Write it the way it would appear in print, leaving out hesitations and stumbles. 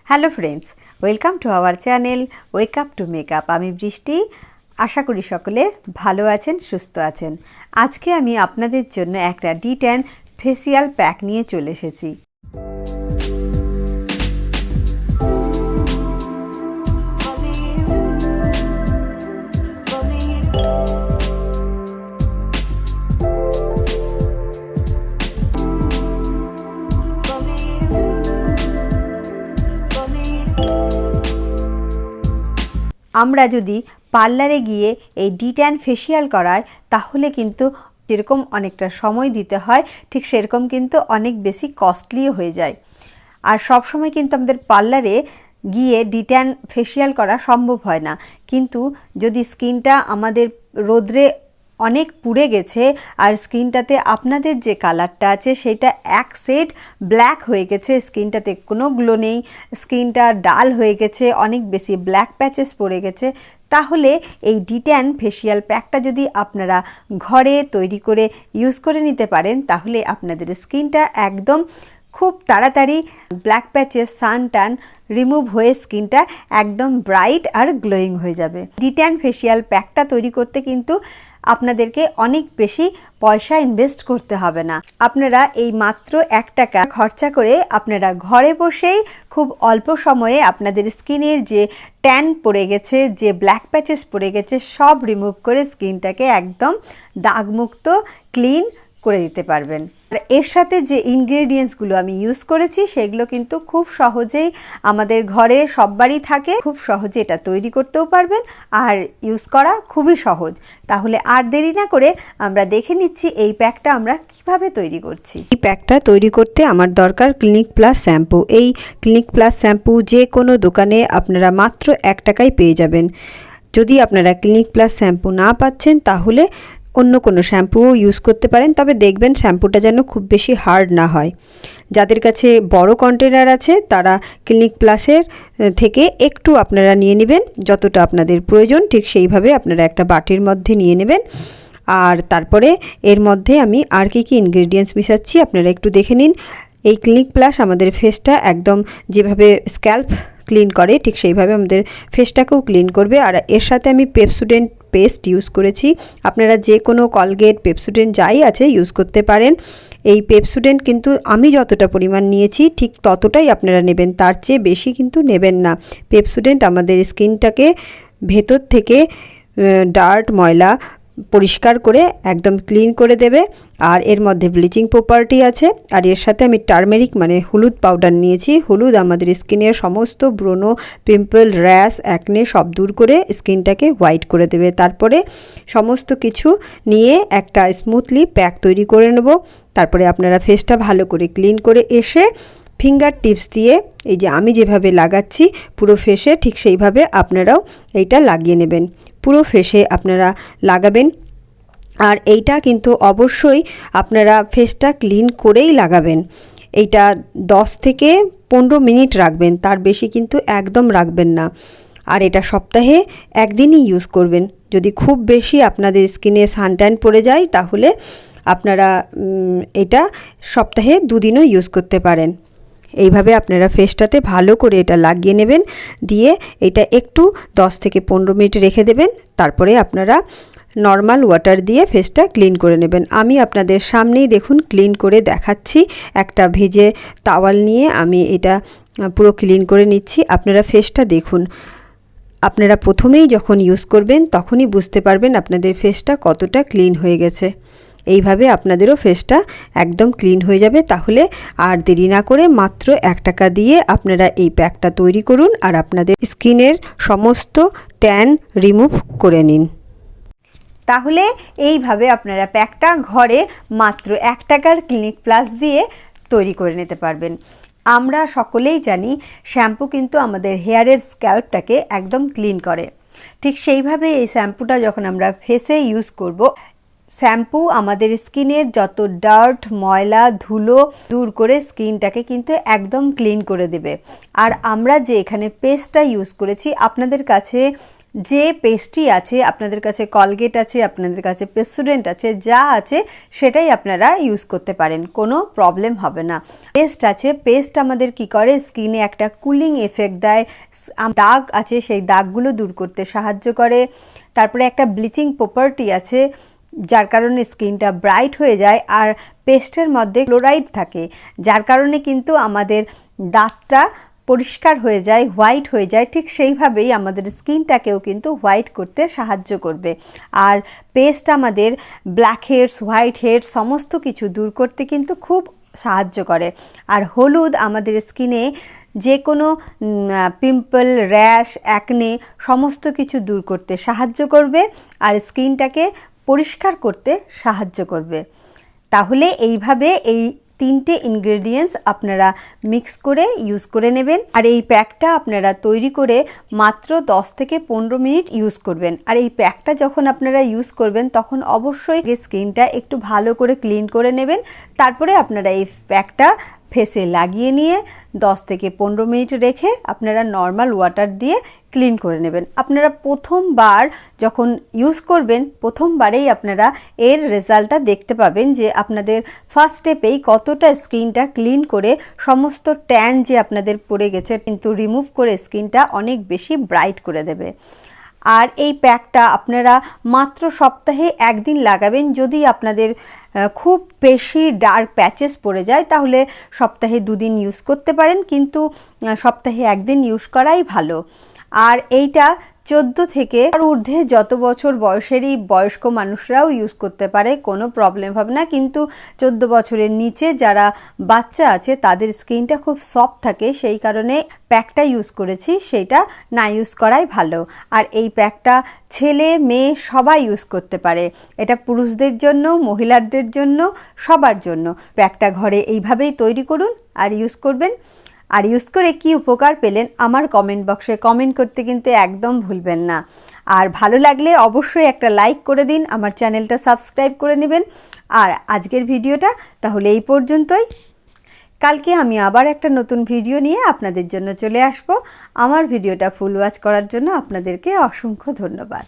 Hello friends, welcome to our channel wake up to makeup. আমি বৃষ্টি। আশা করি সকলে ভালো আছেন, সুস্থ আছেন। আজকে আমি আপনাদের জন্য একটা D10 ফেসিয়াল প্যাক নিয়ে চলে এসেছি। আমরা যদি পার্লারে গিয়ে এই D10 ফেসিয়াল করাই তাহলে কিন্তু যেরকম অনেকটা সময় দিতে হয়, ঠিক সেরকম কিন্তু অনেক বেশি কস্টলিও হয়ে যায়। আর সব সময় কিন্তু আমাদের পার্লারে গিয়ে D10 ফেসিয়াল করা সম্ভব হয় না। কিন্তু যদি স্কিনটা আমাদের রোদ্রে অনেক পুড়ে গেছে আর স্কিনটাতে আপনাদের যে কালারটা আছে সেটা এক সেট ব্ল্যাক হয়ে গেছে, স্কিনটাতে কোনো গ্লো নেই, স্কিনটা ডাল হয়ে গেছে, অনেক বেশি ব্ল্যাক প্যাচেস পড়ে গেছে, তাহলে এই D10 ফেসিয়াল প্যাকটা যদি আপনারা ঘরে তৈরি করে ইউজ করে নিতে পারেন তাহলে আপনাদের স্কিনটা একদম খুব তাড়াতাড়ি ব্ল্যাক প্যাচেস, সান ট্যান রিমুভ হয়ে স্কিনটা একদম ব্রাইট আর গ্লোয়িং হয়ে যাবে। D10 ফেসিয়াল প্যাকটা তৈরি করতে কিন্তু আপনাদেরকে অনেক বেশি পয়সা ইনভেস্ট করতে হবে না। আপনারা এই মাত্র 1 টাকা খরচা করে আপনারা ঘরে বসেই খুব অল্প সময়ে আপনাদের স্কিনের যে ট্যান পড়ে গেছে, যে ব্ল্যাক প্যাচেস পড়ে গেছে, সব রিমুভ করে স্কিনটাকে একদম দাগমুক্ত ক্লিন করে দিতে পারবেন। আর এর সাথে যে ইনগ্রেডিয়েন্টসগুলো আমি ইউজ করেছি সেগুলো কিন্তু খুব সহজেই আমাদের ঘরে সববারই থাকে, খুব সহজে এটা তৈরি করতেও পারবেন আর ইউজ করা খুবই সহজ। তাহলে আর দেরি না করে আমরা দেখে নিচ্ছি এই প্যাকটা আমরা কিভাবে তৈরি করছি। এই প্যাকটা তৈরি করতে আমার দরকার ক্লিনিক প্লাস শ্যাম্পু। এই ক্লিনিক প্লাস শ্যাম্পু যে কোনো দোকানে আপনারা মাত্র 1 টাকায় পেয়ে যাবেন। যদি আপনারা ক্লিনিক প্লাস শ্যাম্পু না পাচ্ছেন তাহলে অন্য কোনো শ্যাম্পুও ইউজ করতে পারেন, তবে দেখবেন শ্যাম্পুটা যেন খুব বেশি হার্ড না হয়। যাদের কাছে বড় কন্টেনার আছে তারা ক্লিনিক প্লাসের থেকে একটু আপনারা নিয়ে নেবেন, যতটা আপনাদের প্রয়োজন ঠিক সেইভাবে আপনারা একটা বাটির মধ্যে নিয়ে নেবেন। আর তারপরে এর মধ্যে আমি আর কি ইনগ্রেডিয়েন্টস মিশাচ্ছি আপনারা একটু দেখে নিন। এই ক্লিনিক প্লাস আমাদের ফেসটা একদম যেভাবে স্ক্যাল্প ক্লিন করে ঠিক সেইভাবে আমাদের ফেসটাকেও ক্লিন করবে। আর এর সাথে আমি পেপসোডেন্ট পেস্ট ইউজ করেছি। আপনারা যে কোনো কলগেট, পেপসোডেন্ট যাই আছে ইউজ করতে পারেন। এই পেপসোডেন্ট কিন্তু আমি যতটা পরিমাণ নিয়েছি ঠিক ততটাই আপনারা নেবেন, তার চেয়ে বেশি কিন্তু নেবেন না। পেপসোডেন্ট আমাদের স্কিনটাকে ভেতর থেকে ডার্ট, ময়লা পরিষ্কার করে একদম ক্লিন করে দেবে। আর এর মধ্যে ব্লিচিং প্রপার্টি আছে। আর এর সাথে আমি টার্মেরিক মানে হলুদ পাউডার নিয়েছি। হলুদ আমাদের স্কিনের সমস্ত ব্রণ, পিম্পল, র্যাশ, অ্যাকনে সব দূর করে স্কিনটাকে হোয়াইট করে দেবে। তারপরে সমস্ত কিছু নিয়ে একটা স্মুথলি প্যাক তৈরি করে নেব। তারপরে আপনারা ফেসটা ভালো করে ক্লিন করে এসে ফিঙ্গার টিপস দিয়ে এই যে আমি যেভাবে লাগাচ্ছি পুরো ফেসে ঠিক সেইভাবে আপনারাও এইটা লাগিয়ে নেবেন। পুরো ফেসে আপনারা লাগাবেন। আর এইটা কিন্তু অবশ্যই আপনারা ফেসটা ক্লিন করেই লাগাবেন। এইটা 10 থেকে 15 মিনিট রাখবেন, তার বেশি কিন্তু একদম রাখবেন না। আর এটা সপ্তাহে 1 দিনই ইউজ করবেন। যদি খুব বেশি আপনাদের স্কিনে সানট্যান পড়ে যায় তাহলে আপনারা এটা সপ্তাহে 2 দিনও ইউজ করতে পারেন। এইভাবে আপনারা ফেসটাতে ভালো করে এটা লাগিয়ে নেবেন, দিয়ে এটা একটু 10 থেকে 15 মিনিট রেখে দেবেন। তারপরে আপনারা নর্মাল ওয়াটার দিয়ে ফেসটা ক্লিন করে নেবেন। আমি আপনাদের সামনেই দেখুন ক্লিন করে দেখাচ্ছি। একটা ভেজে টাওয়াল নিয়ে আমি এটা পুরো ক্লিন করে নিচ্ছি। আপনারা ফেসটা দেখুন। আপনারা প্রথমেই যখন ইউজ করবেন তখনই বুঝতে পারবেন আপনাদের ফেসটা কতটা ক্লিন হয়ে গেছে। এইভাবে আপনাদেরও ফেসটা একদম ক্লিন হয়ে যাবে। তাহলে আর দেরি না করে মাত্র 1 টাকা দিয়ে আপনারা এই প্যাকটা তৈরি করুন আর আপনাদের স্কিনের সমস্ত ট্যান রিমুভ করে নিন। তাহলে এইভাবে আপনারা প্যাকটা ঘরে মাত্র 1 টাকার ক্লিনিক প্লাস দিয়ে তৈরি করে নিতে পারবেন। আমরা সকলেই জানি শ্যাম্পু কিন্তু আমাদের হেয়ারের স্ক্যাল্পটাকে একদম ক্লিন করে। ঠিক সেইভাবে এই শ্যাম্পুটা যখন আমরা ফেসে ইউজ করব, শ্যাম্পু আমাদের স্কিনের যত ডার্ট, ময়লা, ধুলো দূর করে স্কিনটাকে কিন্তু একদম ক্লিন করে দেবে। আর আমরা যে এখানে পেস্টটা ইউজ করেছি, আপনাদের কাছে যে পেস্ট্রি আছে, আপনাদের কাছে কলগেট আছে, আপনাদের কাছে পেপসোডেন্ট আছে, যা আছে সেটাই আপনারা ইউজ করতে পারেন, কোনো প্রবলেম হবে না। পেস্ট আছে, পেস্ট আমাদের কি করে, স্কিনে একটা কুলিং এফেক্ট দেয়, দাগ আছে সেই দাগগুলো দূর করতে সাহায্য করে। তারপরে একটা ব্লিচিং প্রপার্টি আছে যার কারণে স্কিনটা ব্রাইট হয়ে যায়। আর পেস্টের মধ্যে ক্লোরাইড থাকে যার কারণে কিন্তু আমাদের দাঁতটা পরিষ্কার হয়ে যায়, হোয়াইট হয়ে যায়। ঠিক সেইভাবেই আমাদের স্কিনটাকেও কিন্তু হোয়াইট করতে সাহায্য করবে। আর পেস্ট আমাদের ব্ল্যাক হেডস, হোয়াইট হেডস সমস্ত কিছু দূর করতে কিন্তু খুব সাহায্য করে। আর হলুদ আমাদের স্কিনে যে কোনো পিম্পল, র্যাশ, অ্যাকনে সমস্ত কিছু দূর করতে সাহায্য করবে আর স্কিনটাকে পরিষ্কার করতে সাহায্য করবে। তাহলে এইভাবে এই 3টে ইনগ্রেডিয়েন্টস আপনারা মিক্স করে ইউজ করে নেবেন। আর এই প্যাকটা আপনারা তৈরি করে মাত্র 10 থেকে 15 মিনিট ইউজ করবেন। আর এই প্যাকটা যখন আপনারা ইউজ করবেন তখন অবশ্যই স্কিনটা একটু ভালো করে ক্লিন করে নেবেন। তারপরে আপনারা এই প্যাকটা ফেসে লাগিয়ে নিয়ে 10 থেকে 15 মিনিট রেখে আপনারা নর্মাল ওয়াটার দিয়ে ক্লিন করে নেবেন। আপনারা প্রথমবার যখন ইউজ করবেন, প্রথমবারেই আপনারা এর রেজাল্টটা দেখতে পাবেন যে আপনাদের ফার্স্ট স্টেপেই কতটা স্কিনটা ক্লিন করে সমস্ত ট্যান যে আপনাদের পড়ে গেছে কিন্তু রিমুভ করে স্কিনটা অনেক বেশি ব্রাইট করে দেবে। আর এই প্যাকটা আপনারা মাত্র সপ্তাহে 1 দিন লাগাবেন। যদি আপনাদের খুব বেশি ডার্ক প্যাচেস পড়ে যায় তাহলে সপ্তাহে 2 দিন ইউজ করতে পারেন, কিন্তু সপ্তাহে 1 দিন ইউজ করাই ভালো। আর এইটা 14 থেকে আর ঊর্ধ্বে যত বছর বয়সেরই বয়স্ক মানুষরাও ইউজ করতে পারে, কোনো প্রবলেম হবে না। কিন্তু 14 বছরের নিচে যারা বাচ্চা আছে তাদের স্কিনটা খুব সফট থাকে, সেই কারণে প্যাকটা ইউজ করেছি, সেইটা না ইউজ করাই ভালো। আর এই প্যাকটা ছেলে মেয়ে সবাই ইউজ করতে পারে, এটা পুরুষদের জন্য, মহিলাদের জন্য, সবার জন্য। প্যাকটা ঘরে এইভাবেই তৈরি করুন আর ইউজ করবেন। আর ইউজ করে কি উপকার পেলেন আমার কমেন্ট বক্সে কমেন্ট করতে কিন্তু একদম ভুলবেন না। আর ভালো লাগলে অবশ্যই একটা লাইক করে দিন, আমার চ্যানেলটা সাবস্ক্রাইব করে নেবেন। আর আজকের ভিডিওটা তাহলে এই পর্যন্তই। কালকে আমি আবার একটা নতুন ভিডিও নিয়ে আপনাদের জন্য চলে আসব। আমার ভিডিওটা ফুল ওয়াচ করার জন্য আপনাদেরকে অসংখ্য ধন্যবাদ।